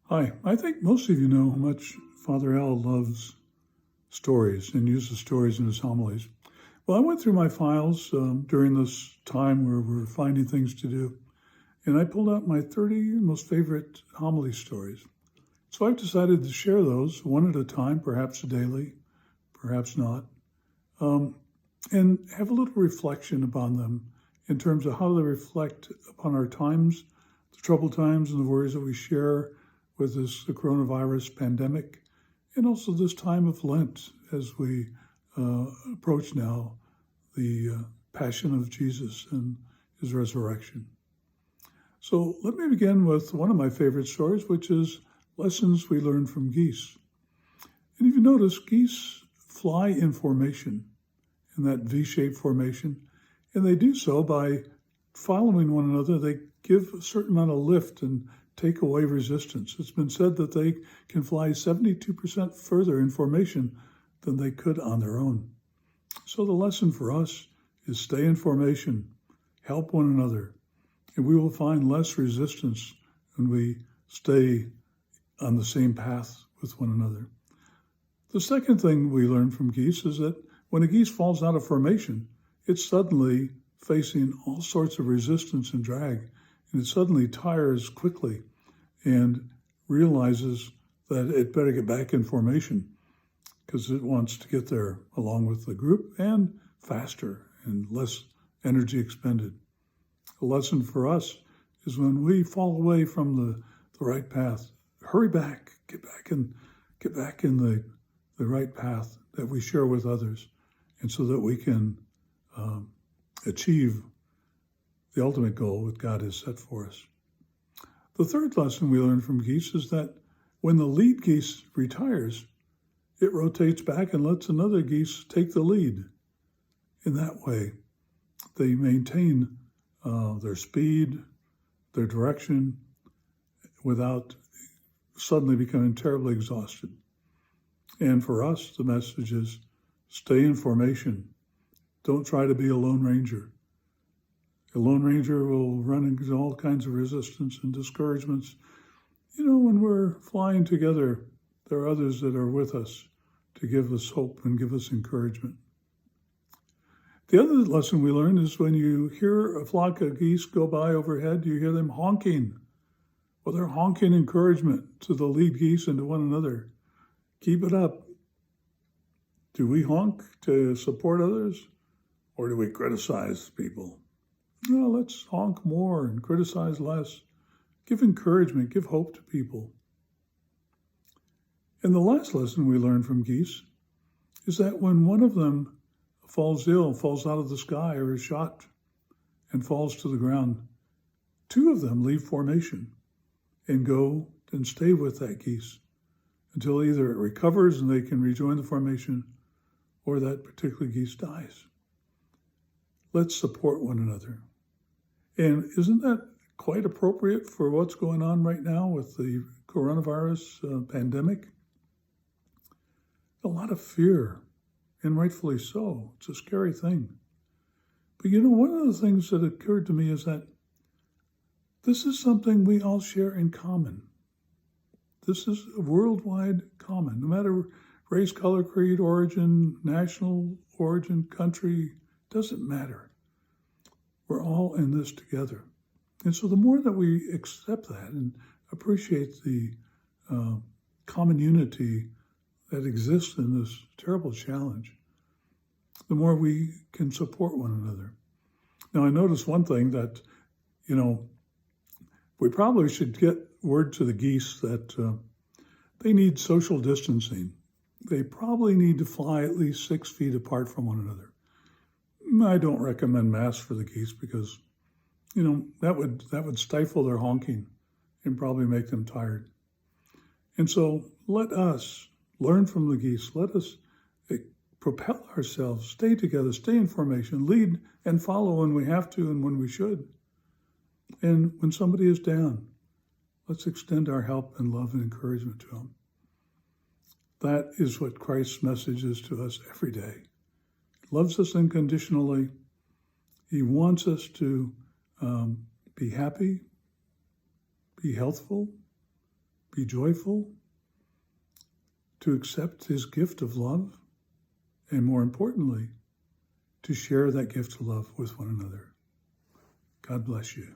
Hi, I think most of you know how much Father Al loves stories and uses stories in his homilies. Well, I went through my files during this time where we're finding things to do, and I pulled out my 30 most favorite homily stories. So I've decided to share those one at a time, perhaps daily, perhaps not, um, and have a little reflection upon them in terms of how they reflect upon our times, the troubled times and the worries that we share with the coronavirus pandemic, and also this time of Lent as we approach now the passion of Jesus and his resurrection. So let me begin with one of my favorite stories, which is lessons we learn from geese. And if you notice, geese fly in formation, in that V-shaped formation, and they do so by following one another. They give a certain amount of lift and take away resistance. It's been said that they can fly 72% further in formation than they could on their own. So the lesson for us is stay in formation, help one another, and we will find less resistance when we stay on the same path with one another. The second thing we learn from geese is that when a geese falls out of formation, it's suddenly facing all sorts of resistance and drag, and it suddenly tires quickly and realizes that it better get back in formation because it wants to get there along with the group and faster and less energy expended. A lesson for us is when we fall away from the right path, hurry back, get back in the right path that we share with others, and so that we can achieve the ultimate goal that God has set for us. The third lesson we learn from geese is that when the lead geese retires, it rotates back and lets another geese take the lead. In that way, they maintain their speed, their direction, without suddenly becoming terribly exhausted. And for us, the message is stay in formation. Don't try to be a lone ranger. A lone ranger will run into all kinds of resistance and discouragements. You know, when we're flying together, there are others that are with us to give us hope and give us encouragement. The other lesson we learn is when you hear a flock of geese go by overhead, you hear them honking. Well, they're honking encouragement to the lead geese and to one another. Keep it up. Do we honk to support others, or do we criticize people? No, let's honk more and criticize less. Give encouragement, give hope to people. And the last lesson we learn from geese is that when one of them falls ill, falls out of the sky, or is shot and falls to the ground, two of them leave formation and go and stay with that geese until either it recovers and they can rejoin the formation, or that particular geese dies. Let's support one another. And isn't that quite appropriate for what's going on right now with the coronavirus pandemic? A lot of fear, and rightfully so. It's a scary thing. But you know, one of the things that occurred to me is that this is something we all share in common. This is a worldwide common, no matter race, color, creed, origin, national origin, country, doesn't matter. We're all in this together. And so the more that we accept that and appreciate the common unity that exists in this terrible challenge, the more we can support one another. Now, I noticed one thing that, you know, we probably should get word to the geese that they need social distancing. They probably need to fly at least 6 feet apart from one another. I don't recommend masks for the geese because, you know, that would stifle their honking and probably make them tired. And so let us learn from the geese. Let us propel ourselves, stay together, stay in formation, lead and follow when we have to and when we should. And when somebody is down, let's extend our help and love and encouragement to them. That is what Christ's message is to us every day. He loves us unconditionally. He wants us to be happy, be healthful, be joyful, to accept his gift of love, and more importantly, to share that gift of love with one another. God bless you.